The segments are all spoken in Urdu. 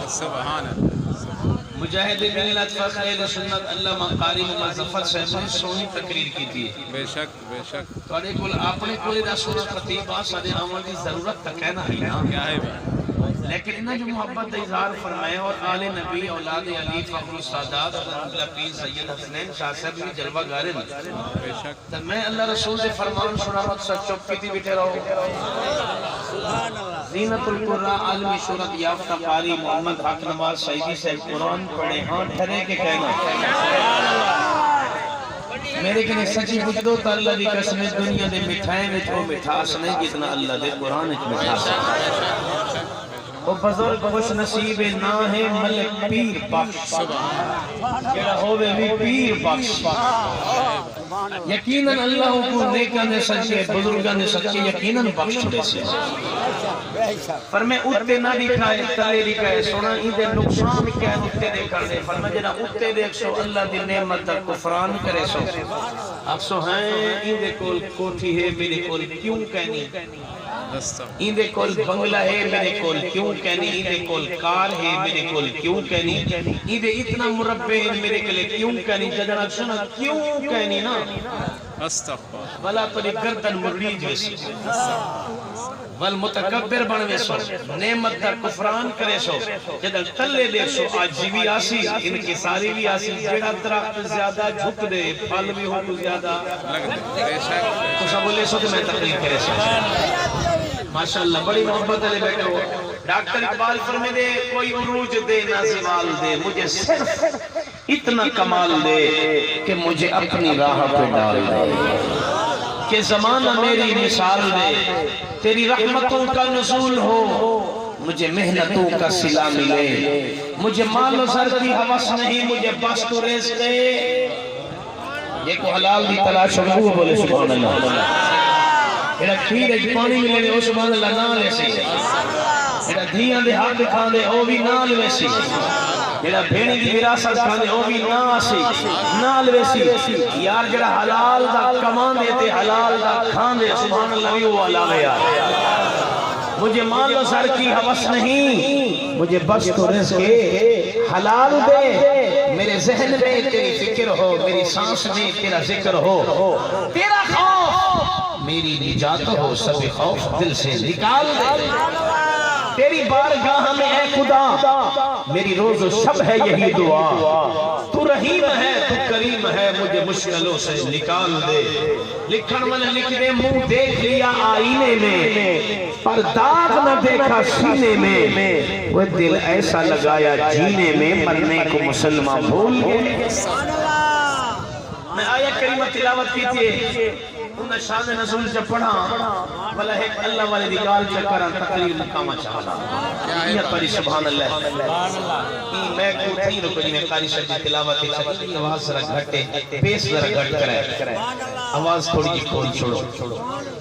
سبحان اللہ۔ مجاہد ملت فخر اہل سنت علامہ قاری مظفر صاحب نے سونی تقریر کی تھی۔ بے شک بے شک۔ تھوڑے کول اپنے کول دا سونا خطیب آ سارے آمن دی ضرورت تک ہے نا ہی نا، کیا ہے بات؟ لیکن انہاں جو محبت دا اظہار فرمائے اور آل نبی اولاد علی فخر السادات حضرت پیر سید حسنین شاہ صاحب بھی جلوہ گارے ہیں۔ بے شک۔ تو میں اللہ رسول سے فرمان سنا وقت سچ چپ کی تھی بیٹھے رہو۔ زینت القرآن عالمی شہرت یافتہ قاری محمد حق نواز سعیدی سے قرآن پڑھے ہاں ٹھرے کے کہنا میرے کنے سچی پوچھ دو تو اللہ دی قسم دنیا دے مٹھائے میں تو مٹھاس نہیں جتنا اللہ دے قرآن اچ مٹھاس ہے۔ وہ بزرگ خوش نصیب نہ ہے ملک پیر بخش، جڑا ہووے بھی پیر بخش۔ یقیناً اللہ کو نیکاں نے سچے بزرگاں نے سچے یقیناً بخش چھڑے سے۔ فرمائے اتے نہ دکھائے تلے دکھائے سونا ہی دے نقصان کیا ہے اتے دے کر دے۔ فرمائے جنہا اتے دیکھ سو اللہ دی نعمت دا کفران کرے سو۔ اب سو ہیں ہی دے کول کوٹھی ہے میرے کول کیوں کہنی، ہی دے کول بنگلہ ہے میرے کول کیوں کہنی، ہی دے کول کار ہے میرے کول کیوں کہنی، ہی دے اتنا مربع ہے میرے کلے کیوں کہنی، جدنا سنا کیوں کہنی نا استغفر بلا تو دی گردن مریج ویسی والمتکبر بنوے سو نعمت دا کفران کرے سو جدل تلے دے سو آجی بھی آسی انکساری بھی آسی جڑا درخت زیادہ جھک دے پھل بھی ہو تو زیادہ لگ دے بے شک۔ کچھا بولے سو تو میں تقریر کرے سو ماشاءاللہ بڑی محبت علی بیٹھے ہو۔ ڈاکٹر اقبال فرمے دے کوئی عروج دے نہ زوال دے مجھے صرف اتنا کمال دے کہ مجھے اپنی راہ پہ ڈال دے، کہ زمانہ میری مثال دے، تیری رحمتوں کا نزول ہو، مجھے محنتوں کا صلہ ملے، مجھے مال و زر کی حوث نہیں مجھے بس تو رزق دے۔ یہ کو حلال دی تلاش ہو بولے سبحان اللہ۔ ایڈا کھیر ایک پانی ملے دے او سبحان اللہ نال ایسی، ایڈا دھیاں دے ہاتھ کھان دے او بھی نال ویسی، جڑا بھیڑی دی وراثت کھاندے او بھی ناسی نال ویسی، یار جڑا حلال دا کمان دیتے حلال دا کھان دے سبحان اللہ بھی وہ علاوہ یار۔ مجھے مال و سر کی حوث نہیں مجھے بس تو رزق حلال دے، میرے ذہن میں تیری فکر ہو، میری سانس میں تیرا ذکر ہو، تیرا خوف میری نجات ہو، سب خوف دل سے نکال دے۔ تیری بارگاہ میں اے خدا میری روز و شب ہے یہی دعا، تو رحیم ہے تو کریم ہے مجھے مشکلوں سے نکال دے۔ لکھن من لکھ دے منہ دیکھ لیا آئینے میں پر داغ نہ دیکھا سینے میں، وہ دل ایسا لگایا جینے میں مرنے کو مسلمان بھول گئے۔ میں آیت کریمہ تلاوت کی تھی انہیں شان نزول سے پڑھا بلہ ایک اللہ والے دیگال چکران تقریر مقامہ چاہتا یہ پری سبحان اللہ میں کو تھی رکو جی میں قاری شد تلاوت چکی آواز ذرا گھٹے بیس ذرا گھٹ کرے آواز تھوڑی جی کھوڑی چھوڑو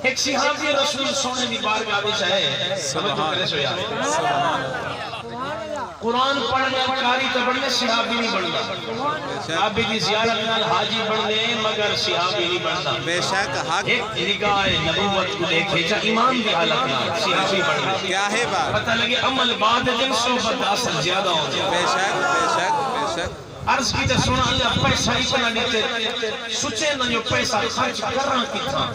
ایک صحابی رسول سونے دی بارگاہ بھی چاہے سبحان اللہ قرآن پڑھنے قاری تو بڑھنے صحابی نہیں بڑھنا، صحابی دی زیارت نال حاجی بڑھنے مگر صحابی نہیں بڑھنا۔ بے شک حق ایک نگاہ نبوت کو لے کھیچا ایمان دی حالت نال صحابی بڑھنا۔ کیا ہے بات؟ پتہ لگے عمل بعد دن صحبت اثر زیادہ ہو جائے۔ بے شک بے شک بے شک۔ عرض کی تے سنا اللہ پیسہ اتنا دیتے سچے نہ جو پیسہ خرچ کرنا کی تھا،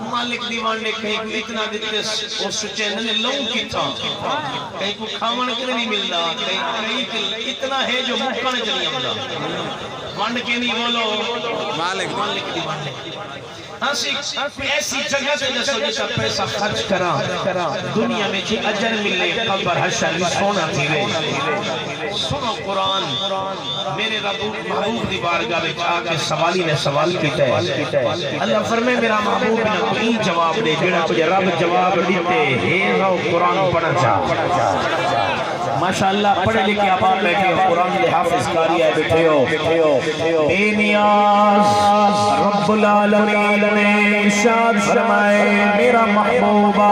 مالک دیوان نے کہیں اتنا دیتے وہ سچے نہ لوں کی تھا، کہیں کو کھاون کے نہیں ملنا، کہیں اتنا ہے جو مکھانے چلی امدہ وانڈ کے نہیں بولو مالک دیوان نے ایسی جگہ سے جیسا جیسا پیسہ خرچ کرا دنیا میں جی اجر ملے قبر حشر میں سونا تھی رہے۔ سنو قرآن میرے رب محبوب دی بارگاہ میں آکے سوالی نے سوال کیتا ہے اللہ فرمائے میرا محبوب نے کوئی جواب دے جڑا کچھ رب جواب دیتے ہے رو قرآن پڑھا جا ماشاءاللہ پڑھے لکھے آپ بیٹھے ہو قرآن دے حافظ کاری آئے بیٹھے ہو بے نیاز رب العالمین نے ارشاد فرمائے میرا محبوبہ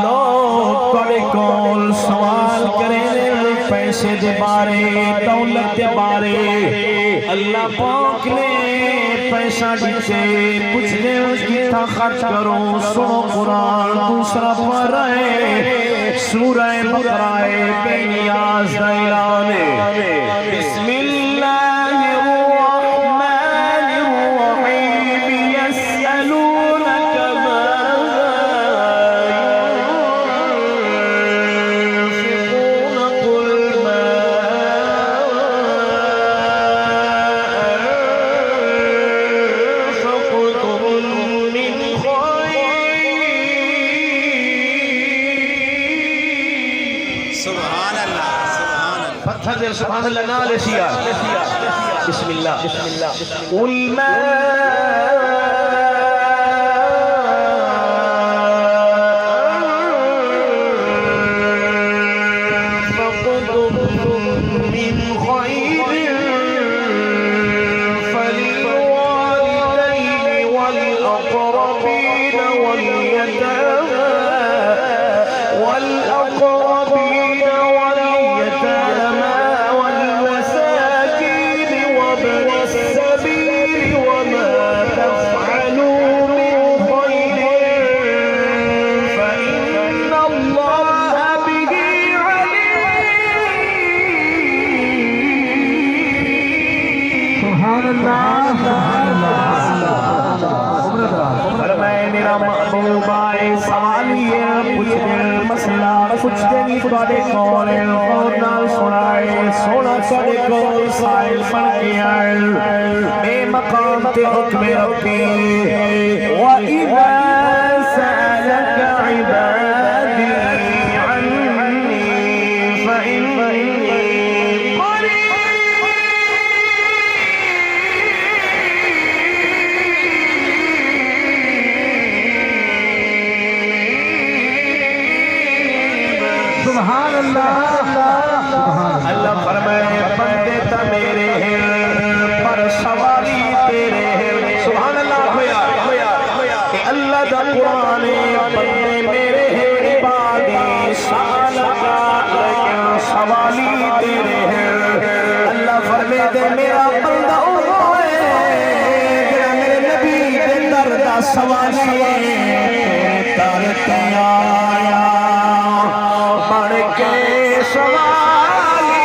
لوگ پڑے کول سوال کریں پیسے دے بارے دولت دے بارے اللہ پاک نے پیسہ دیتے کچھ دے کتنا خرچ کرو سنو قرآن دوسرا پارہ ہے سورہ بقرہ بے نیاز اعلان بسم اللہ الرحمن الرحیم یسألونک ماذا ينفقون قل ما سبحان اللہ سبحان اللہ پتھر سبحان اللہ نال سیا بسم اللہ قل ما أنفقتم من خير فللوالدين والأقربين واليتامى والمساكين وابن السبيل وما تفعلوا من خير فإن الله به عليم سبحان فرمائے میرا محبوب آئے سوالی ہے کچھ دل مسئلہ کچھ دنی تھوڑے کون اور نال سنائے سونا تھوڑے کون سائل بن کے آئے اے مقام تے حکم ربی وَإِذَا سَأَلَكَ عِبَادِي عَنِّي فَإِنِّي سبحان اللہ اللہ فرمائے بندے تا میرے ہیں پر سوالی تیرے ہیں سبحان اللہ ہویا کہ اللہ دا قرآن بندے میرے ہیں عبادی سالکا لیکن سوالی تیرے ہیں اللہ فرمائے دے میرا بندہ ہوئے میرے نبی دے درد سوالی ترتے آیا بڑھ کے سوالی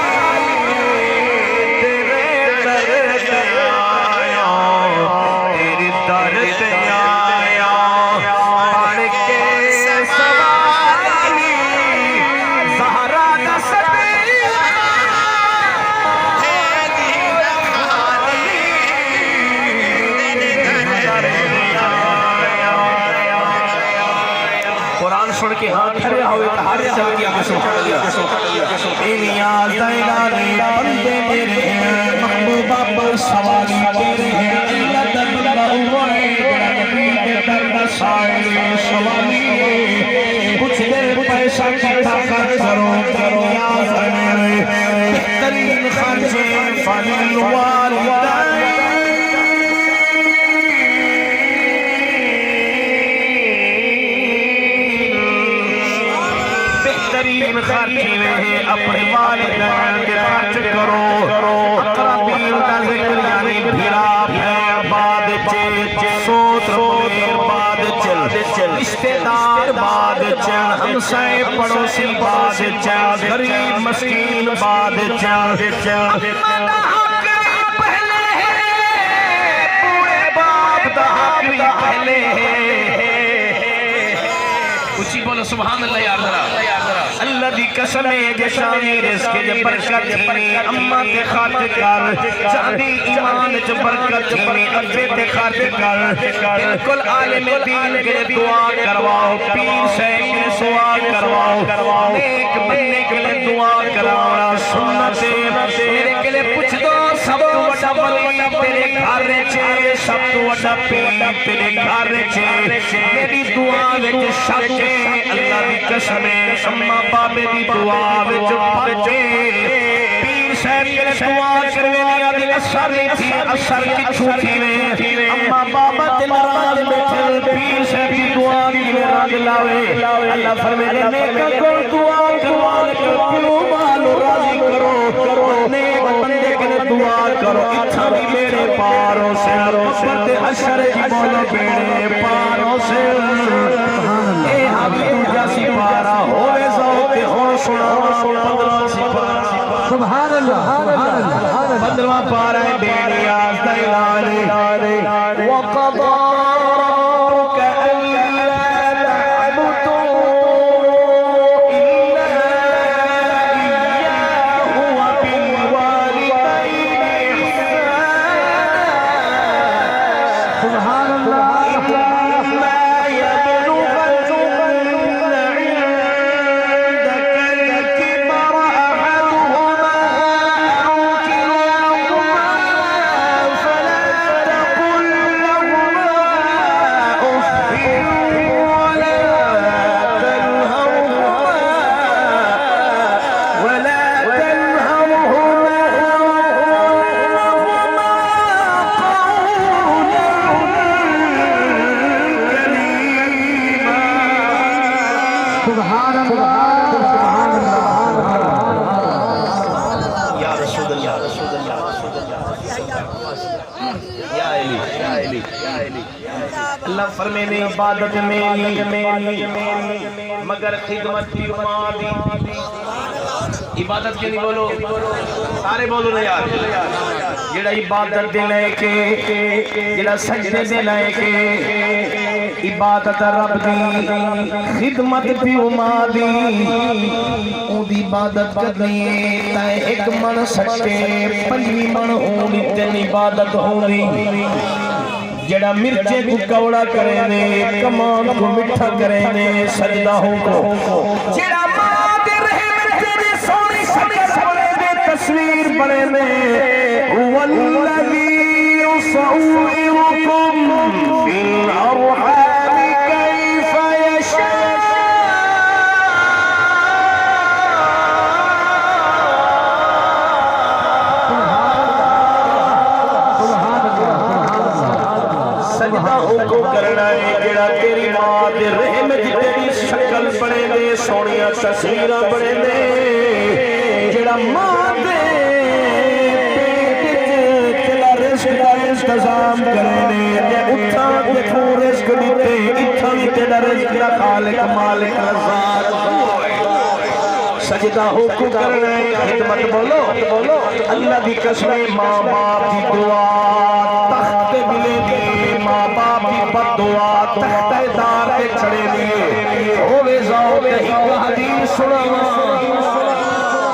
تیرے درد آیا تیرے درد آیا بڑھ کے سوالی زہرا دستی قرآن سن کے ہاں کھڑے ہوئے ہر چل کیا نیاز دیلانی بندے میرے ہیں محبوبہ پر سوالی تیرے ہیں اللہ دبلا ہوئے نبی کے درد سائل سوالی کچھ دیر پیسہ کٹھا خرچ کرو نیاز میرے بہترین خرچے فللوالدین بہترین خرچی میں اپنے والدین کے خرچ کرو اقربین کا ذکر یعنی بھیرا بعد چل سوتر بعد چل رشتہ دار بعد چل ہمسائے پڑوسی بعد چل غریب مسکین بعد چل امانہ حق پہلے ہے پورے باپ دا حق بھی پہلے ہے اچھی بولو سبحان اللہ یا ذرا اللہ دی قسم ہے جشانی رزق جے برکت تھینی اماں تے خاطر کر چاندی ایمان چ برکت تھینی ابے تے خاطر کر بالکل عالم دین کے دعا کرواؤ پیر صاحب کے دعا کرواؤ نیک بندے کے لیے دعا کراؤ سنت میرے کے لیے پوچھ دو سب تو بڑا ولی تیرے گھر چے سب تو بڑا پیر تیرے گھر چے میری دعا وچ شک ہے اللہ دی قسم ہے اماں بابے دی دعا وچ پچے پیر صاحب کے دعا کروینیا دی اثر نہیں تھی اثر کچھو تھی میں اماں بابا تے ناراض بیٹھے پیر صاحب کی دعا کی رنگ لاوے اللہ فرمائے نیک کو دعا کرو مالو راضی کرو نیک بندے کے دعا کرو اتھا بھی میرے پاروں سے 15واں پارہ ہے بے نیاز دا اعلان وقضى ربك ألا تعبدوا إلا إياه وبالوالدين إحسانا سبحان الله إما يبلغن عندك الكبر أحدهما أو كلاهما فلا تقل لهما أف ولا تنهرهما یا رسول اللہ یا علی اللہ فرمینے عبادت میں مگر خدمت کی امادی عبادت کے نہیں بولو سارے بولو نا یار جڑا عبادت دے لے کے جڑا سجدے دے لے کے عبادت رب دی خدمت بھی امادی اون دی عبادت کرنی تے ایک من سچے پنجویں من ہونی تین عبادت ہونی جڑا مرچے کو کوڑا کرے نے کمان کو مٹھا کرے نے سجدہ ہو کو جڑا ماں دے رحم تیری سونی شکل بڑے دے تصویر بڑے نے والذی یصورکم فی الارحام کیف یشاء سجدہ ہو کو کرنا ہے جڑا تیری ماں دے رحم دی تیری شکل بڑے دے سونیاں تصویراں بڑے دے جڑا ماں دے پیٹ تیرا رزق دا انتظام کرنے تے اٹھا تے کو رزق دیتے اتھا بھی تیرا رزق دا خالق مالک رزاق سجدہ ہو کو کرنا ہے خدمت بولو اللہ دی قسم ماں باپ دی دعا تخت ملے دی ماں باپ کی بد دعا تحت دار کے چھڑے دیئے ہوئے ذوق ایک حدیث سناوا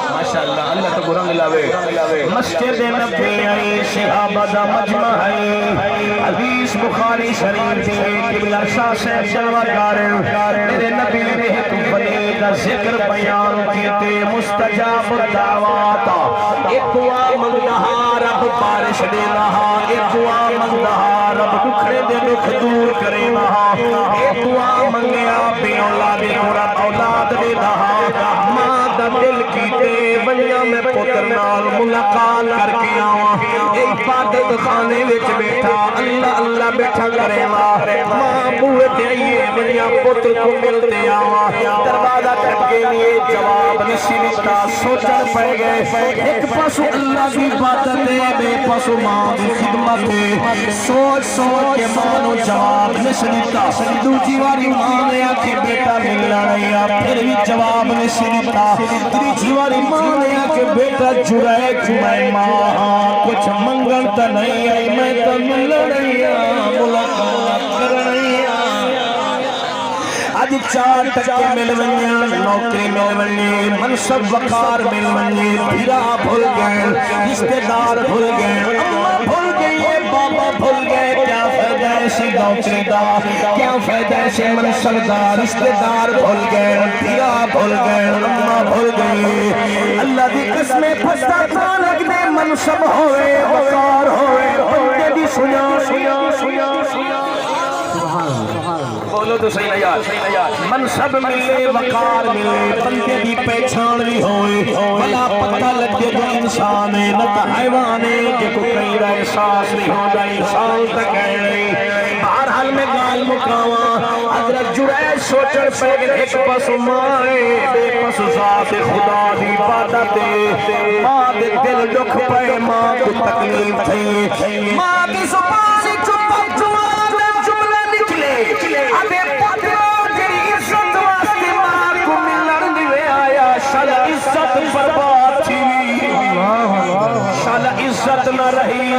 ماشاءاللہ اللہ تو گرنگ لاوے مسجد نبی آئی صحابہ دا مجمع آئی حدیث بخاری شریف دیئے قبلہ شاہ سے جلوہ کارن میرے نبی نے ایک بنی کا ذکر بیان کیتے مستجاب الدعوات ایک دعا منگدہا رب بارش دینا ایک دعا منگدہا رب دکھڑے دے دکھ دور کرے نہا ایک دعا منگیا بے اولاد قرآن اولاد دے نہا ماں دا دل کیتے بنیا میں پتر نال ملاقات کر کے آواں عبادت خانے وچ بیٹھا اللہ اللہ بیٹھا کرے ماں بوئے دیئے بنیا پتر کو ملتے آواں دروازہ کھٹ کے لیے جواب نشیدتا سوچن پڑ گئے ایک پاسو اللہ کی عبادت دے بے پاسو ماں کی خدمت دے سوچ کے مانو جواب نشیدتا دوجی واری ماں نے آکھے بیٹا ملنا نہیں پھر بھی جواب نشیدتا تیجی واری ماں نے آکھے بیٹا جڑائے جمائے ماں کچھ منگن تا نہیں آئی میں تا ملنا نہیں ملاقات کرنی آج چار ٹکے مل ونیا نوکری مل ونی منصب وقار مل ونی بھیرا بھول گئے رشتہ دار بھول گئے اماں بھول گئی بابا بھول گئے کیا فائدہ ایسی نوکری دا کیا فائدہ ایسی منصب دا رشتہ دار بھول گئے بھیرا بھول گئے اماں بھول گئی اللہ دی قسمیں پھستا تھا لگنے منصب ہوئے وقار ہوئے بندے دی سنیا سنیا سنیا سنیا بولو تو صحیح یار منصب ملے وقار ملے بندے دی پہچان بھی ہوئے بلا پتہ لگے جو انسان ہے نہ تو حیوان ہے کہ کوئی کہیں رہا احساس نہیں ہو جائے انسان تک ہے نہیں بہرحال میں گال مکاواں حضرت جرائے سوچر پہلے ایک پسو مائے بے پسو ذات خدا دی عبادت ماں دے دل دکھ پائے ماں کو تکلیف تھی ماں کی زبانی چپک جوان جملے نکلے ابے پتروں تیری عزت واسطے ماں کو ملن دیوے آیا شاید عزت برباد تھی اللہ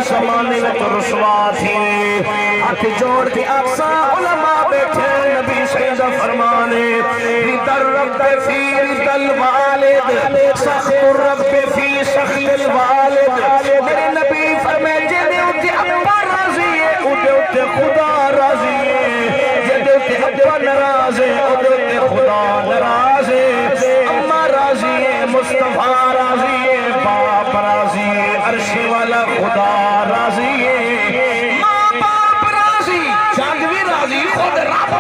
زمانے میں تو رسوا تھی ہاتھ جوڑ کے اقصا علماء بیٹھے نبی سیدہ فرمانے رضا الرب فی رضا الوالد سخط الرب فی سخط الوالد میرے نبی فرمائے جدے اتے ابا راضی ہے اتے اتے خدا راضی ہے جدے اتے ابا ناراض ہے اتے اتے خدا ناراض ہے اما راضی ہے مصطفیٰ راضی ہے باپ راضی ہے عرش والا خدا راضی ہے ماں باپ راضی چاند بھی راضی خود رب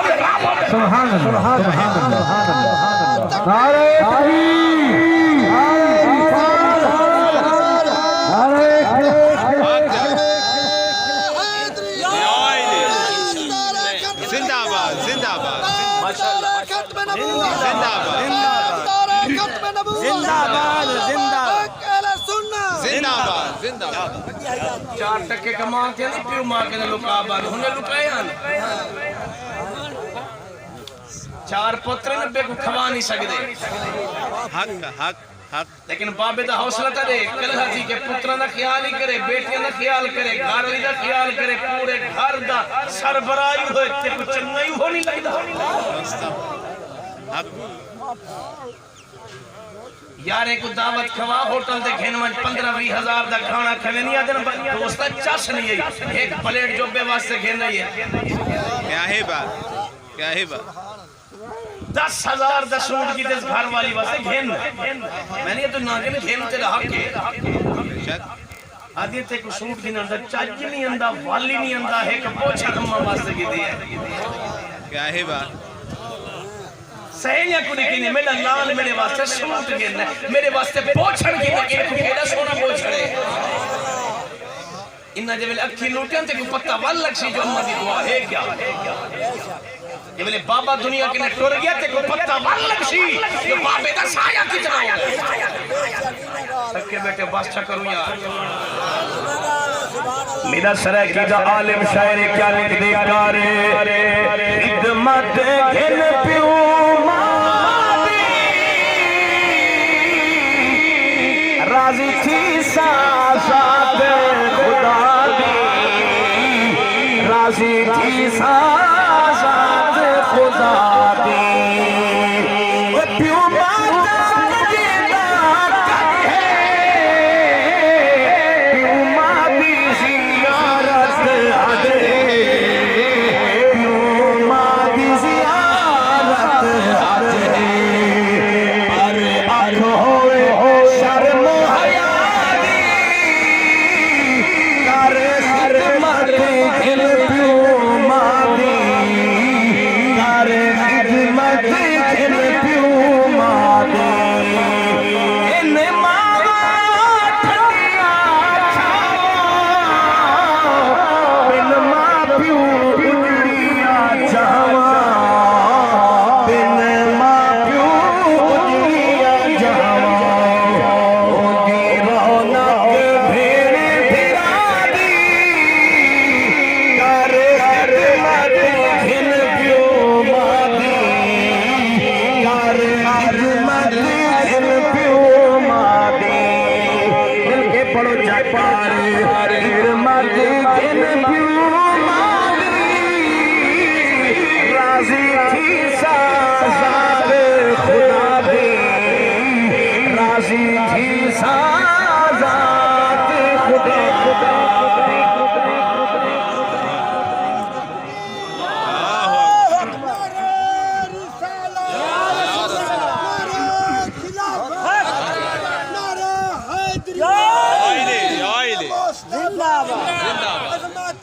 سبحان اللہ سبحان اللہ نعرہ تکبیر زندہ آباد زندہ آباد زندہ آباد 4 ٹکے کما کے نہیں پیو ماں کے لکا بان انہیں لکائے آن 4 پتر نبے کو کھوا نہیں سکتے حق حق حق لیکن بابے دا حوصلہ تا دے کلہا تھی کہ پترہ نہ خیال ہی کرے بیٹیاں نہ خیال کرے گھر لی دا خیال کرے پورے گھر دا سربراہی ہوئے تے کچھ چنگائی ہونی لگتا حق یار ایک دعوت کھوا ہوٹل دے گھن من 15-20 ہزار دا کھانا کھوے نہیں آدھے دوستا چاش نہیں ہے ایک پلیٹ جو بے واسطے گھن نہیں ہے کیا ہے بات کیا ہے بات 10,000 دا سوٹ کی دس گھر والی واسطے گھن میں نے یہ تو ناگن گھن تیرا حق ہے آدھی تے کو سوٹ کی نندہ چاچ نہیں اندہ والی نہیں اندہ ہے کہ پوچھا ہمہ واسطے کی دی ہے کیا ہے بات سہیلیاں کو دیکھیں میرا لال میرے واسطے سوٹ گھن میرے واسطے پوچھڑ گھن ایک کو کھیڑا سونا پوچھڑے انہا جب اکھی لوٹیاں تے کو پتہ وال لکشی جو ہمہ دی دعا ہے کیا جب بابا دنیا کے نے ٹور گیا تے کو پتہ وال لکشی جو بابے دا سایہ کتنا ہو سکے بیٹے باسچہ کروں یار میرا سرہ کی دا عالم شاعر کیا لکھ دے کارے خدمت گھن پیو راضی تھی سازاد خدا دی راضی تھی سازاد خدا دی پیو ماتا جیدہ کر ہے پیو ماتی زیارت آدھے پیو ماتی زیارت آدھے پر آنکھ ہوئے شرم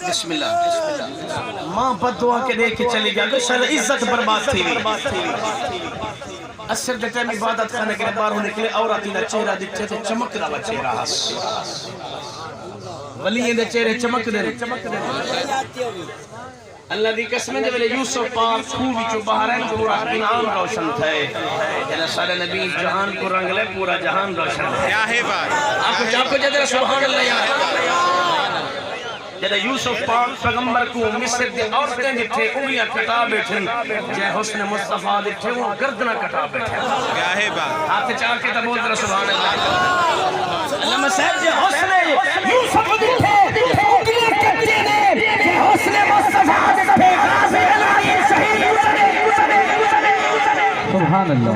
بسم اللہ ماں بد دعا کے دے کے چلی گیا تو شاید عزت برباد تھی اثر دے ٹائم عبادت خانے کے بار ہونے کے لئے عورتی دا چہرہ دکھتے تھے چمک رہا چہرہ ہس ولیین دے چہرے چمک دے اللہ دی قسم جب یوسف پاک خوبی چو بہرین پورا انعام روشن تھے جلہ سارے نبی جہان کو رنگ لے پورا جہان روشن تھے کیا ہے بات آپ کو جدر سبحان اللہ یا جدہ یوسف پاک پیغمبر کو مصر دے عورتیں جتھے انگلیاں کٹا بیٹھیں جے حسن مصطفیٰ جتھے وہ گردنہ کٹا بیٹھیں کیا ہے بات ہاتھ چاہ کے تب بول در سبحان اللہ اللہ میں صاحب جے حسن یوسف جتھے سبحان اللہ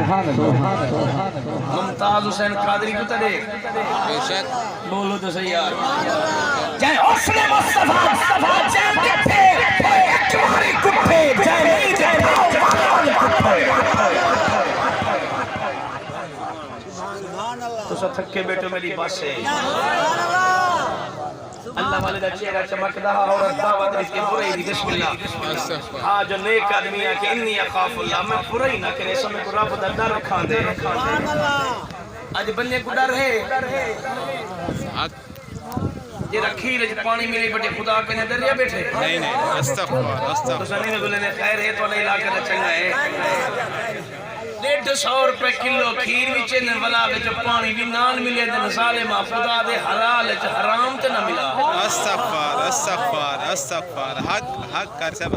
ممتاز حسین قادری کو تڑے بے شک بولو تو صحیح یار جائے حسن مصطفیٰ جائے کٹھے ایک ماری کٹھے جائے نہیں جائے تو سا تھکے بیٹو میری بات سے اللہ والے دا چہرہ چمکدا اور دعوت اس کے پورے دی بسم اللہ ہاں جو نیک آدمی ہے کہ انی اخاف اللہ میں پورا ہی نہ کرے سو میں کو رب دا ڈر رکھا دے اج بندے کو ڈر ہے حق یہ رکھی رج پانی میرے بڑے خدا کے نے دریا بیٹھے نہیں استغفار تو سنی میں بولے نے خیر ہے تو نہیں علاقہ دا چنگا ہے 150 روپے کلو کھیر وچے نے ولا وچ پانی بھی نال ملے تے ظالما خدا دے حلال وچ حرام تے نہ ملا استغفار حق کر سب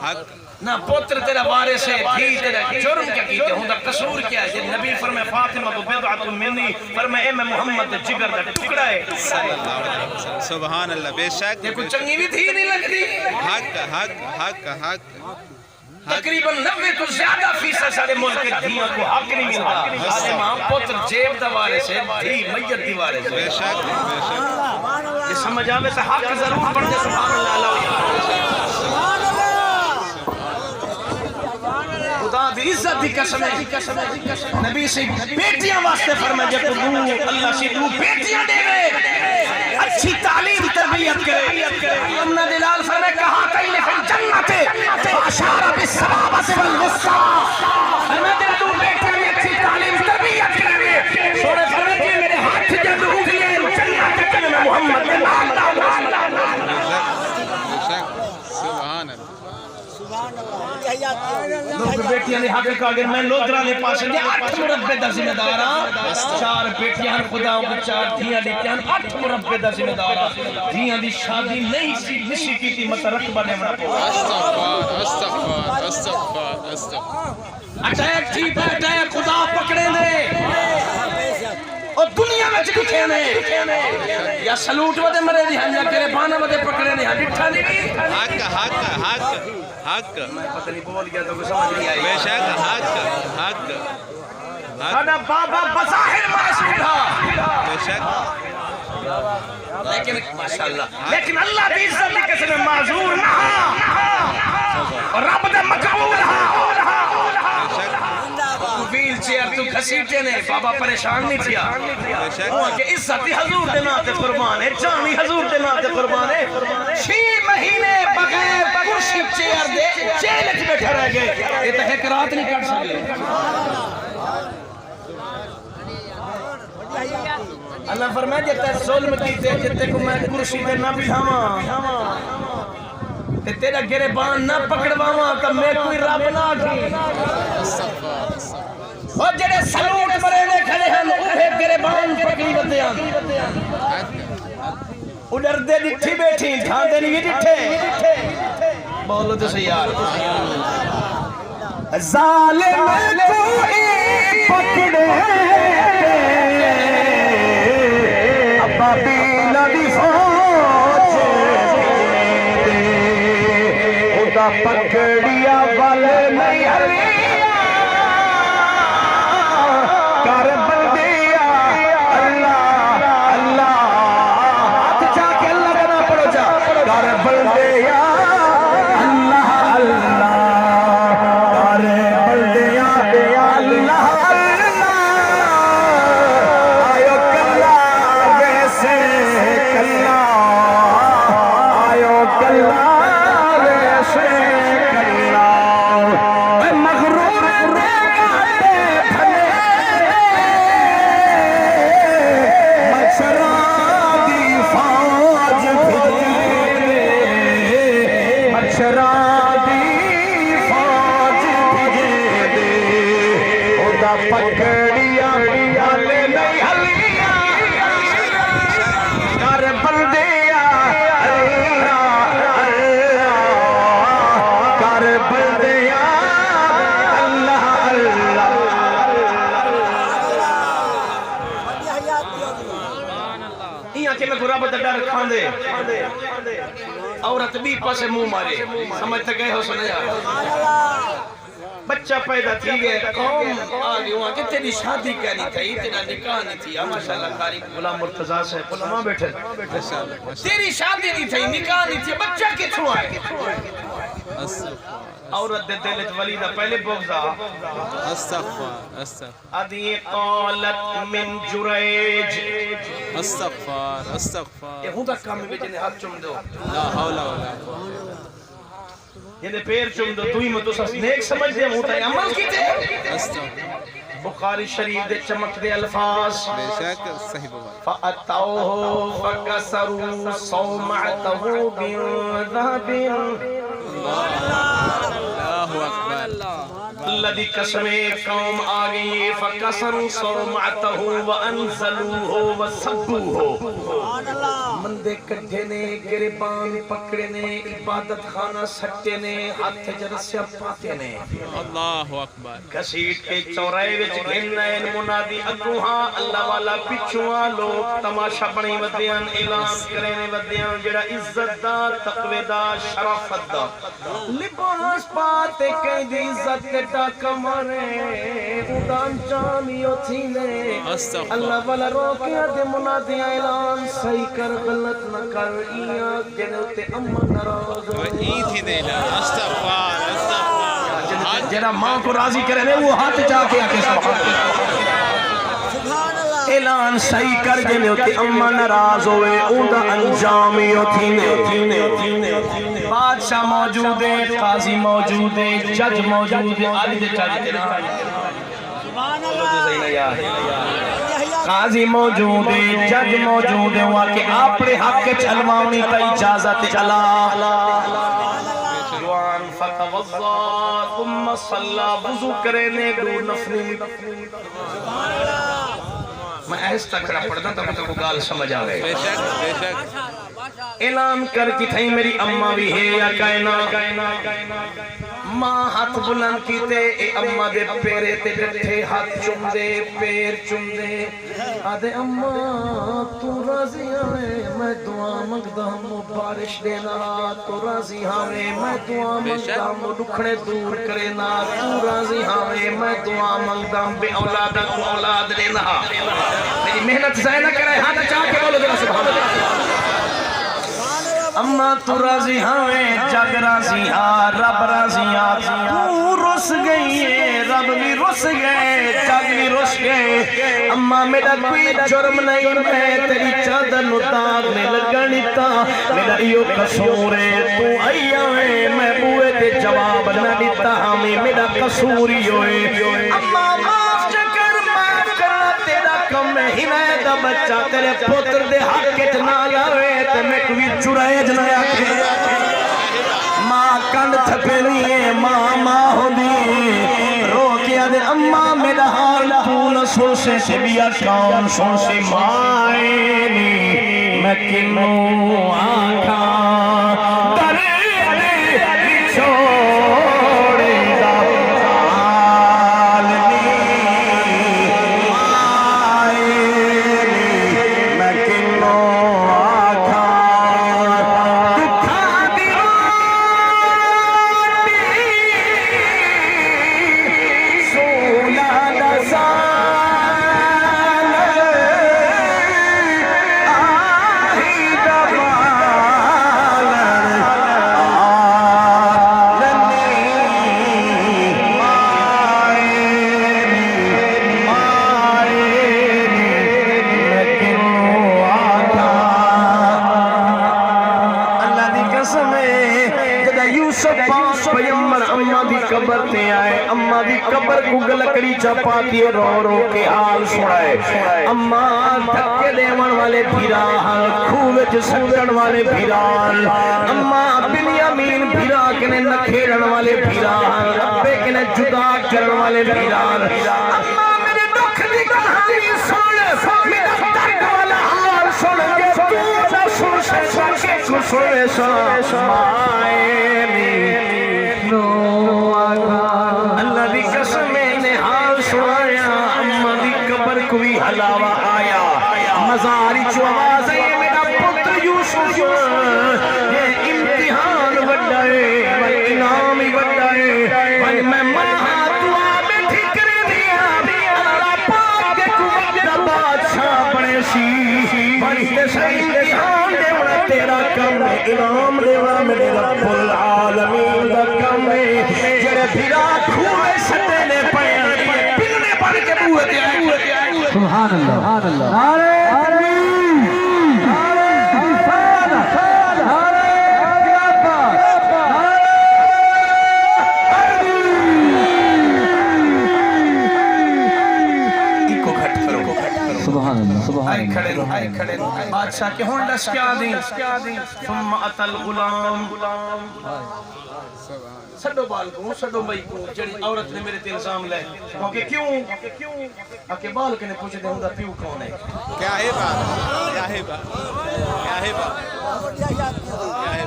حق نہ پوتر تیرا وارث ہے دھی تیرا جرم کیا کیتے ہوندا قصور کیا ہے جب نبی فرمائے فاطمہ تو بضعۃ منی فرمائے اے میں محمد دے جگر دا ٹکڑا ہے صلی اللہ علیہ وسلم سبحان اللہ بے شک یہ کوئی چنگی بھی تھی نہیں لگتی حق تقریباً 90 تو زیادہ فیصد سارے ملک کے دھیاں کو حق نہیں ملتا سارے ماں پوتر جیب دا وارث ہے دھی میت دی وارث ہے بے شک یہ سمجھ آوے تو حق ضرور پڑھ دے سبحان اللہ خدا دی عزت دی قسم ہے نبی سے بیٹیاں واسطے فرمائے جب تو اللہ سے تو بیٹیاں دے گئے اچھی تعلیم تربیت کرے امنا دلال فرمائے کہا کئی لفن جنت اشارہ بالسبابت والغصہ فرمائے دل تو بیٹیاں بھی اچھی تعلیم تربیت کرے سورے فرمائے جی میرے ہاتھ جب اگلے جنت کے میں محمد کے نام سبحان اللہ لوگ بیٹیاں نے حق کہا میں لوگرہ نے پاس دے 8 مربع دا ذمہ دارا 4 بیٹیاں خداوں کو 4 دھیاں دیتیاں 8 مربع دا ذمہ دارا دھیاں دی شادی نہیں سی نشی کی تھی مطلب رقبہ نے بڑا پہا استغفار اٹیک تھی پہ اٹیک خدا پکڑے دے اور دنیا میں چکے نے یا سلوٹ ودے مرے دی ہنجا کرے بانا ودے پکڑے نے ہڈٹھا نہیں حق میں پتہ نہیں بول گیا تو کوئی سمجھ نہیں آئی بے شک حق ساڈا بابا بظاہر معصوم تھا بے شک لیکن ماشاءاللہ لیکن اللہ دی عزت دی قسم میں معذور نہ اور رب دا مقبول ویل چیئر تو گھسیٹے نے بابا پریشان نہیں تھیا وہ کہ عزت حضور دے ناتے قربان ہے جانی حضور دے ناتے قربان ہے 6 مہینے بغیر کرسی چیئر دے جیل وچ بیٹھے رہ گئے یہ تک ایک رات نہیں کٹ سکے اللہ فرمائے جتے ظلم کیتے جتے کو میں کرسی دے نہ بٹھاواں تے تیرا گریبان نہ پکڑواواں کہ میں کوئی رب نہ آکھی اور جڑے سلوٹ مرے نے کھڑے ہیں اوہے گریبان پکڑی ودے ہیں اڈر دے ڈٹھی بیٹھی دھان دے نہیں ڈٹھے بولو تو صحیح یار ظالم کوئی پکڑے ابابیل دی فوج دے خدا پکڑیا والے نہیں ہلیا کر بندیا اللہ اللہ ہاتھ جا کے اللہ کا نام پڑھو جا کر بندیا اللہ اللہ کر بندیا اللہ اللہ آیو کلا ویسے کلا آیو کلا ویسے کلا مغرور دے گاتے بھلے مچھران دی فوج بھیجے مچھران دی فوج بھیجے دے خدا پکڑیا والے نہیں ہلیا کر بندیا اللہ اللہ کر بندیا اللہ اللہ یہاں کہ میں گرابت ڈر کھان دے عورت بھی پاس منہ مارے سمجھتے گئے ہو سنے یار بچہ پیدا تھی گئے قوم آگے وہاں کہ تیری شادی کہنی تھی تیرا نکاح نہیں تھی ماشاءاللہ قاری غلام مرتضیٰ سے علماء بیٹھے تیری شادی نہیں تھی نکاح نہیں تھی بچہ کتھوں آئے عورت دے دلت ولیدہ پہلے بغضا استغفر استغفر ادھی قالت من جریج استغفر استغفر یہ ہوں دا کام میں جنہیں ہاتھ چم دو لا حول ولا قوة جنہیں پیر چم دو تو ہی میں تو سس نیک سمجھ دے ہوتا ہے عمل کی تے استغفر بخاری شریف دے چمک دے الفاظ بے شک صحیح بات فَأَتَوْهُ فَكَسَرُوا صَوْمَعْتَهُ بِالذَّهَبٍ اللہ اکبر اللہ دی قسمیں قوم آگئی فَكَسَرُوا صَوْمَعْتَهُ وَأَنزَلُوهُ وَسَبُّوهُ مندے کٹھے نے گربان پکڑے نے عبادت خانہ سٹے نے ہاتھ جرسیا پاتے نے اللہ اکبر کسیٹ کے چورائے وچ گھننا ہے منادی اگوہاں اللہ والا پچھواں لوگ تماشا بنی ودیاں اعلان کرنے ودیاں جڑا عزت دا تقوی دا شرافت دا لباس پاتے کئی دی عزت کے ٹاکا مارے اودان جامیو تھی نے اللہ والا روکیا دے منادی اعلان صحیح کر غلط نہ کر ایاں جنہوں تے امن نراز ایتھی دیلا استغفار استغفار جنہا ماں کو راضی کرنے وہ ہاتھ جا کے آکے سبحان اعلان صحیح کر جنہوں تے امن نراز ہوئے اوندا انجامیو تھی نے بادشاہ موجود ہے قاضی موجود ہے جج موجود ہے آلی دے چاہتے تینا قاضی موجود ہے جج موجود ہے وہاں کہ اپنے حق کے چلواؤنی کا اجازت چلا جوان فتوضا ثم صلی وضو کرنے دو نفلی میں ایسا کرا پڑھتا تب تک وہ گال سمجھ آئے بے شک اعلان کر کی تھئی میری اممہ بھی ہے یا کائنا ماں ہاتھ بلند کیتے اے اممہ دے پیرے تے ڈٹھے ہاتھ چم دے پیر چم دے آدھے اممہ تو راضی آئے میں دعا مگدہ ہمو بارش دینا تو راضی آئے میں دعا مگدہ ہمو دکھنے دور کرنا تو راضی آئے میں دعا مگدہ ہم بے اولادہ کو اولاد دینا میری محنت ضائع نہ کرے ہاتھ چاہ کے بولو ذرا سبحان اللہ اماں تو راضی ہاں جگ راضی ہاں رب راضی ہاں تو رس گئی ہے رب بھی رس گئے جگ بھی رس گئے اماں میرا کوئی جرم نہیں میں تیری چادر نتاغ میں لگنی تا میرا ایو قصور ہے تو آئیا ہے میں بوئے تے جواب نہ دیتا ہمیں میرا قصوری ہوئے اماں معاف چکر معاف کرنا تیرا کم میں ہنائے دا بچہ تیرے پوتر دے حق کے تنالا ہوئے تے میں کوئی چرائے جنایا ماں کند تھپنی ہے ماں ہو دی رو کیا دے اماں میرا حال پھول سن سے بیا کون سن سے مائنی میں کنوں آنکھا درے چھوڑے دا عالمی مائنی میں کنوں آنکھا اماں دی قبر کو گلکڑی چپاتی رو رو کے حال سنائے اماں دھکے دیون والے بھیران خوبت سنگن والے بھیران اماں بنیامین بھیرا کنے نکھیڑن والے بھیران ربے کنے جدا کرن والے بھیران اماں میرے دکھ دی کہانی سن میرا درد والا حال سن کے تو نہ سن سے کے کسوے سمائے اللہ دی قسم نے حال سنایا اماں دی قبر کوئی حلاوہ آیا مزاری چو آواز ہے میرا پتر یوسف یہ بڑا ہے انعام ہی بڑا ہے بھائی میں ماں دعا بیٹھی کر دیا اللہ پاک کو وقت بادشاہ بنے سی بھائی تے صحیح امتحان دیونا تیرا کم ہے انعام دیونا میرے رب العالمین دا کم ہے جڑے بھیرا کھوے سٹے نے پڑے پگنے پڑ کے بوئے تے آئے سبحان اللہ سبحان اللہ نعرہ تکبیر نعرہ رسالت نعرہ خلافت کو گھٹ کرو سبحان اللہ سبحان آئے اللہ آئے کھڑے بادشاہ کے ہون لش کیا دیں ثم اتل غلام سڈو بال کو سڈو مئی کو جڑی عورت نے میرے تے الزام لے کہ کیوں کہ بال کے نے پوچھے دے ہوندا پیو کون ہے کیا ہے بات کیا ہے بات کیا ہے بات کیا ہے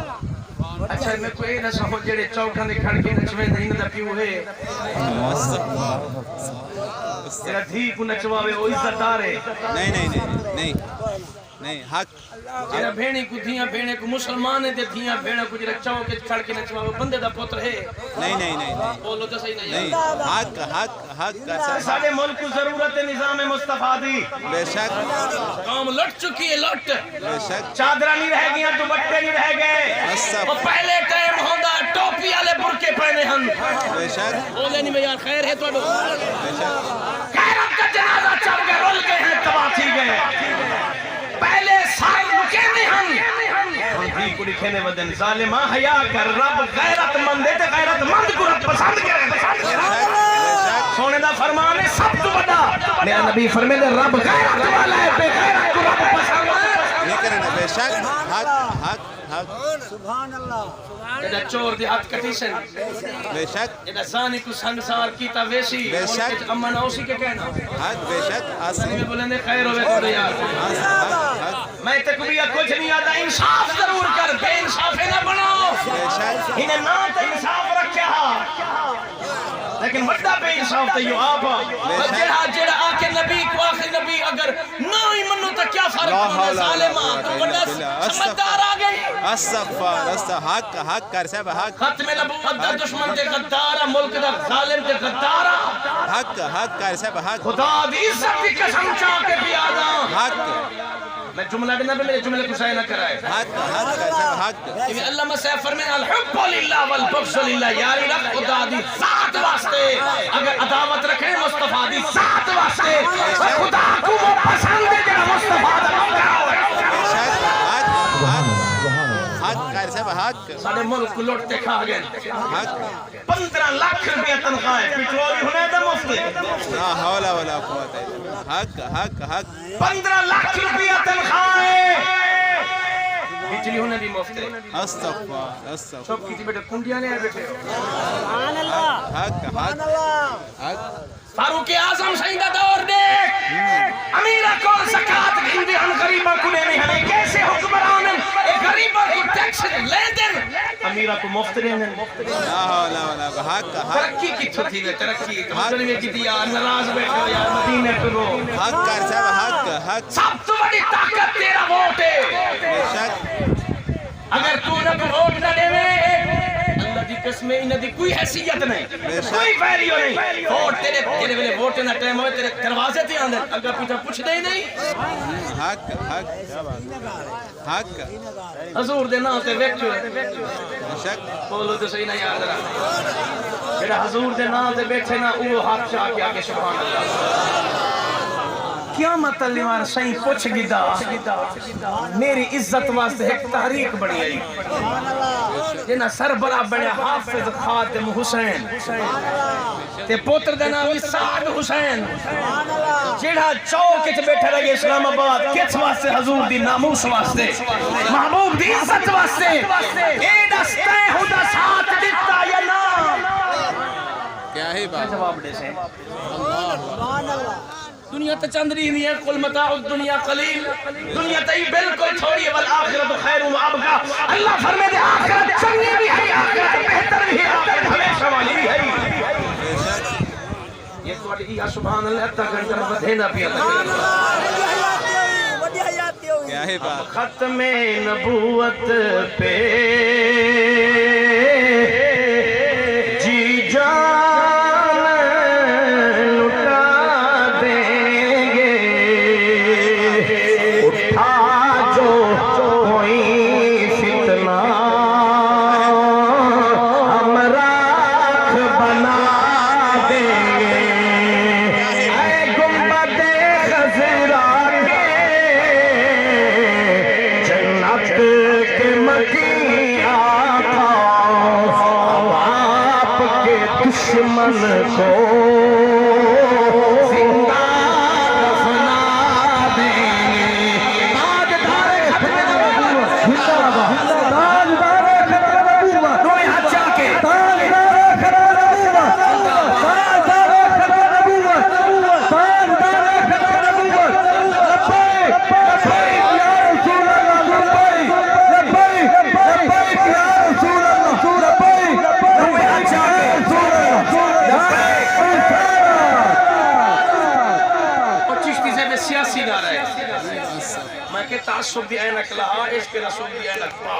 اچھا میں کوئی نہ سمجھ جڑے چوکاں دے کھڑ کے نچوے نہیں دا پیو ہے تیرا دھی کو نچواوے او عزت دار ہے نہیں نہیں نہیں نہیں نہیں حق جڑا بھیڑی کو دھیاں بھیڑے کو مسلمان ہے تے دھیاں بھیڑا کو جڑا چاو کے کھڑ کے نچواوے بندے دا پتر ہے نہیں نہیں نہیں بولو تو صحیح نہیں نہیں حق حق حق کا ساتھ سارے ملک کو ضرورت ہے نظام مصطفیٰ دی بے شک قوم لٹ چکی ہے لٹ بے شک چادرہ نہیں رہ گیا دوپٹے نہیں رہ گئے وہ پہلے ٹائم ہوندا ٹوپی والے برقے پہنے ہن بے شک بولے نہیں میں یار خیر ہے تو بے شک غیرت کا جنازہ چل گئے رول گئے ہیں تباہ تھی گئے پہلے سارے رکے نہیں ہن اور بھی کو لکھنے ودن ظالمہ حیا کر رب غیرت مند ہے تے غیرت مند کو رب پسند کرے سونے دا فرمان ہے سب تو بڑا میرا نبی فرمائے رب غیرت والا ہے بے غیرت کو رب پسند نہیں کرنا بے شک حق حق حق سبحان اللہ جدا چور دی ہاتھ کٹی سن بے شک جدا زانی کو سنسار کیتا ویسی بے شک امن اوسی کے کہنا حق بے شک اصلی میں بولنے خیر ہوئے تو یار حق میں تکبیہ کچھ نہیں آتا انصاف ضرور کر بے انصافے نہ بنو بے شک انہیں نہ تو انصاف رکھا لیکن بڑا بے انصاف تو یوں آپا جڑا آکے نبی کو آخری نبی اگر نہ ہی منو تو کیا فرق ہونا ظالمہ تو بڑا سمجھدار آگئی استغفر حق حق کر صاحب حق ختم نبوت دا دشمن تے غدارہ ملک دا ظالم تے غدارہ حق حق کر صاحب حق خدا دی عزت کی قسم چاہ کے پیادا حق میں جملہ بھی نہ بھی میرے جملے کو شائع نہ کرائے حق حق کر صاحب حق کہ اللہ مسیح فرمائے الحب للہ والبغض للہ یاری رکھ خدا دی ذات واسطے اگر عداوت رکھیں مصطفیٰ دی ذات واسطے خدا کو وہ پسند ہے جنہا مصطفیٰ دا مقاو ہے حق کر صاحب حق سارے ملک کو لوٹتے کھا گئے حق 15 لاکھ روپیہ تنخواہ ہے پیٹرول ہونے دا مفت ہے لا حول ولا قوت الا بالله حق حق حق 15 لاکھ روپیہ تنخواہ ہے بجلی ہونے بھی مفت ہے استغفر استغفر سب کی تھی بیٹے کنڈیاں لے بیٹھے سبحان اللہ حق سبحان حق اللہ حق فاروق اعظم شہیدہ دور دیکھ امیرہ کو زکاة گھندے ہم غریبہ کو لینے ہمیں کیسے حکمران ہیں غریبہ کو ٹیکس لے دیں امیرہ کو مفت لے دیں لا حول ولا قوت حق حق ترقی کی چھتی ہے ترقی مطلب یہ کی دیا نراز بیٹھو یا مدینہ کرو حق کر صاحب حق حق سب تو بڑی طاقت تیرا ووٹ ہے بے شک اگر تو نہ ووٹ نہ دے اللہ دی قسم انہاں دی کوئی حیثیت نہیں کوئی ویلیو نہیں ووٹ تیرے ویلے ووٹ نہ ٹائم ہوئے تیرے دروازے تے آندے اگر پیچھے پوچھ دے نہیں حق حق کیا بات حق حضور دے نام تے بیٹھو بے شک بولو تو صحیح نہ یاد رہا میرا حضور دے نام تے بیٹھے نا وہ ہاتھ چاہ کے آگے سبحان اللہ قیامت لیوان سائیں پوچھ گدا میری عزت واسطے ایک تحریک بڑی آئی جنہ سربراہ بڑے حافظ خاتم حسین تے پوتر دے نام سعد حسین جڑا چوک وچ بیٹھا رہے اسلام آباد کس واسطے حضور دی ناموس واسطے محبوب دی عزت واسطے اے دستے خدا ساتھ دیتا یا نہ کیا ہے بات جواب دے سے سبحان اللہ دنیا تے چندری نہیں ہے کل متاع الدنیا قلیل دنیا تے بالکل چھوڑی ہے والآخرت خیر و ابقا اللہ فرمائے دے آخرت چنگی بھی ہے آخرت بہتر بھی ہے آخرت ہمیشہ والی بھی ہے یہ تو اٹھی سبحان اللہ اتا گھنٹہ بدھے نہ پیا وڈی حیات ہوئی کیا ہے بات ختم نبوت پہ سیاسی نعرہ ہے میں کہ تعصب دی اینک لہا عشق رسول دی اینک پا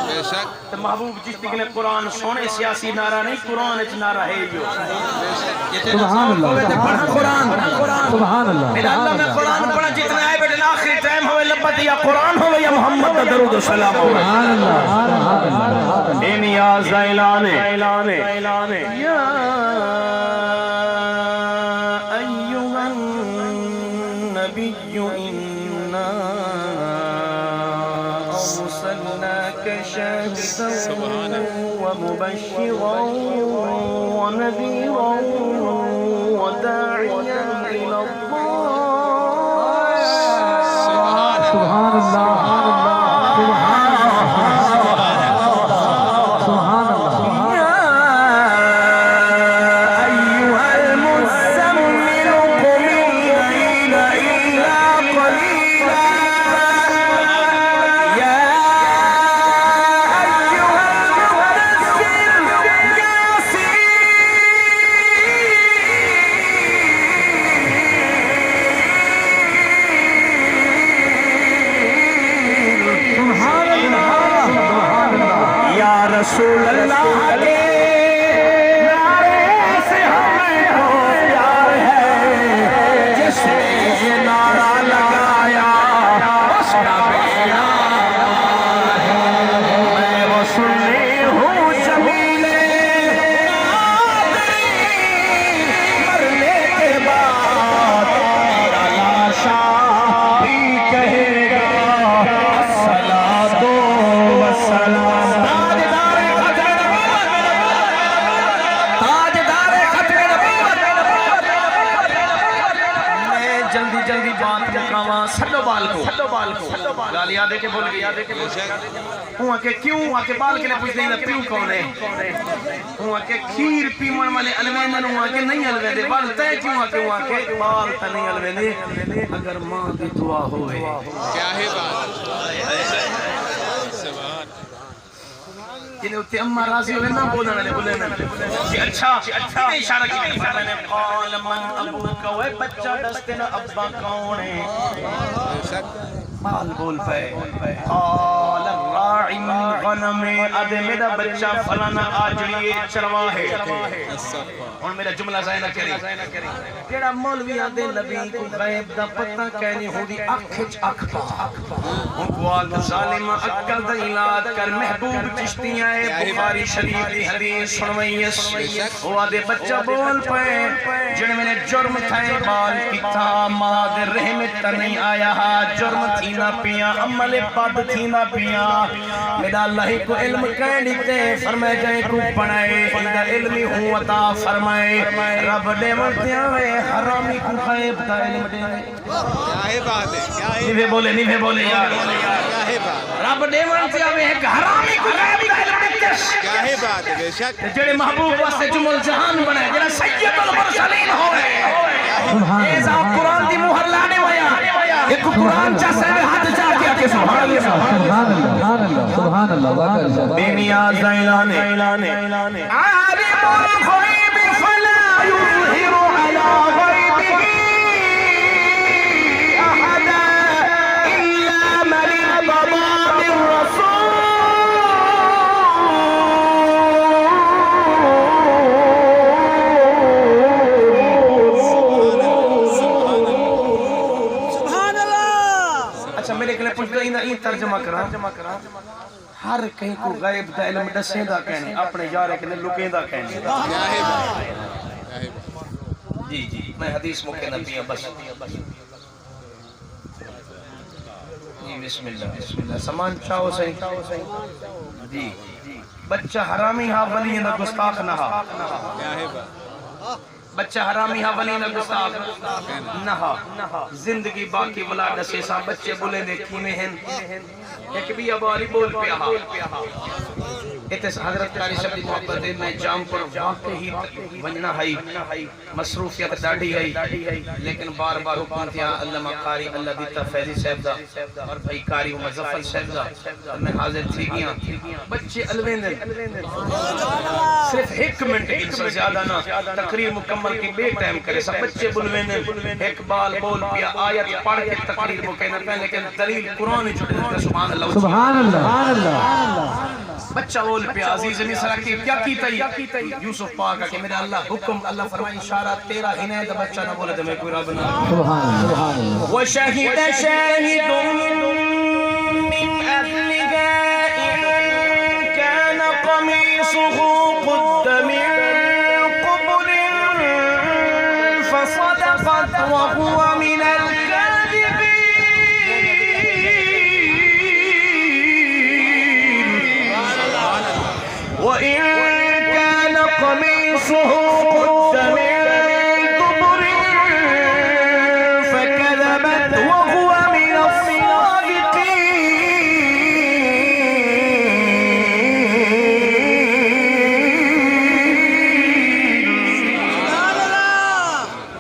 بے شک تو محبوب جس نے قرآن سونے سیاسی نعرہ نہیں قرآن اچ نعرہ ہے جو سبحان اللہ پڑھا قرآن سبحان اللہ میرا اللہ میں قرآن پڑھا جتنا آئے بیٹے آخری ٹائم ہوئے لبت یا قرآن ہوئے یا محمد کا درود و سلام ہوئے سبحان اللہ اے نیاز اعلان یا ایھا النبی انا ارسلناک شاہدا ومبشرا ونذیرا وداعیا الی اللہ سبحان اللہ رسول اللہ کے نعرے سے ہمیں ہو پیار ہے جس نے یہ نعرہ لگایا اس کا بیڑا ہے میں وہ سننے ہوں جمیلے مرنے کے بعد میرا لاشا بھی کہے گا الصلاۃ والسلام جلدی بات مقامہ سڈو بال کو گال یادے کے بول گئی ہوں کہ کیوں کہ بال کے لئے پوچھ دیں پیو کون ہے ہوں کہ کھیر پیمن والے الویندن ہوں کہ نہیں الویندے بال تے کیوں کہ بال تا نہیں الویندے اگر ماں دی دعا ہوئے کیا ہے بات سبحان جنہیں اتے اممہ راضی ہوئے نا بولنا لے اچھا اشارہ کی میں نے قال من ابوک وے بچہ دستنا ابا کون ہے مال بول پہ قال الراعی من غنم ادھے میرا بچہ فلانا آجڑیے چروا ہے اور میرا جملہ ظاہر کری کیڑا مولوی آدھے نبی کو غیب دا پتہ کہنی ہو دی اکھچ اکھ پا ان کو آدھ ظالم اکل دا علاج کر محبوب چشتیاں بخاری شریف دی حدیث سنوئیس وہ آدھے بچہ بول پہ جن میں نے جرم تھائے بال کتا ماد رحم تنی آیا جرم تھی نہ پیا عمل بد تھی نہ پیا میرا اللہ کو علم کہنی تے فرمائے جائے کو پڑھائے اندہ علمی ہوں عطا فرمائے رب دے مرتیاں وے حرامی کو خیب دا علم دے کیا ہے بات ہے نہیں بولے یار کیا ہے بات رب دے مرتیاں وے حرامی کو خیب دا علم دے کیا ہے بات ہے بے شک جڑے محبوب واسطے جمل جہان بنائے جڑا سید المرسلین ہوئے ایزا قرآن دی مہر لانے ویا ایک قرآن چاہ سے ہاتھ چاہ کیا کہ سبحان اللہ بے نیاز اعلانے عالم الغیب فلا یظہر علی غیبہ احدا الا من ارتضی من رسول ترجمہ کرا ہر کہیں کو غیب دا علم دسیں دا کہنے اپنے یارے کے لکیں دا کہنے جی میں حدیث مکہ نبی بس جی بسم اللہ سامان چاہو صحیح جی بچہ حرامی ہاں ولی نہ گستاخ نہ بچہ حرامی ہاں ولی نہ گستاخ نہ زندگی باقی ولاد سے سا بچے بولے دے کینے ہیں ایک بھی اباری بول پیا اتس حضرت قاری صاحب دی محبت ہے، میں جام پر واقعی ونجنا ہے، مصروفیت ڈاڑھی ہے، لیکن بار بار حکم تھیا علامہ قاری اللہ دیتا فیضی صاحب دا اور بھائی قاری مظفر صاحب دا، میں حاضر تھی گیا، بچے الوین صرف ایک منٹ ان سے زیادہ نہ تقریر مکمل کی بے ٹائم کرے، سب بچے بلوین ایک بال بول پیا آیت پڑھ کے تقریر مکمل کریں، لیکن دلیل قرآن چھوڑ دیتا سبحان اللہ سبحان اللہ بچہ بول پیا عزیز مصر کی کیا کیتا ہی یوسف پاک کہ میرا اللہ حکم اللہ فرمائے اشارہ تیرا ہی نہیں تو بچہ نہ بولے تو میں کوئی رب نہ سبحان اللہ وشہد شاہد من اہلها ان كان قمیصه قد من قبل فصدقت وهو من وإن كان قميصه قد من دبر فكذبت وهو من الصادقين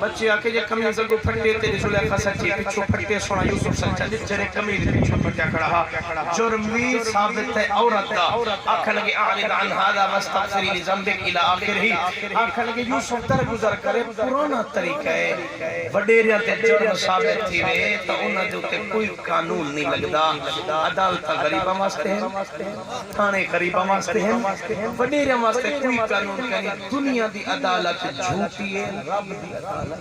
بچے آکے جے قمیض کو پھٹے تے زلیخا سچی پچھو پھٹے سونا یوسف سچا جرے قمیض پچھو پھٹیا کھڑا جرمی ثابت ہے عورت دا آکھا لگے اعرض عن هذا واستغفری لذنبک الى آخر آکھا لگے یوسف در گزر کرے پرانا طریقہ ہے وڈیریاں تے جرم ثابت تھی وے تو انہاں دے اوتے کوئی قانون نہیں لگدا عدالت غریباں واسطے ہیں تھانے غریباں واسطے ہیں وڈیریاں واسطے کوئی قانون نہیں دنیا دی عدالت جھوٹی ہے رب دی عدالت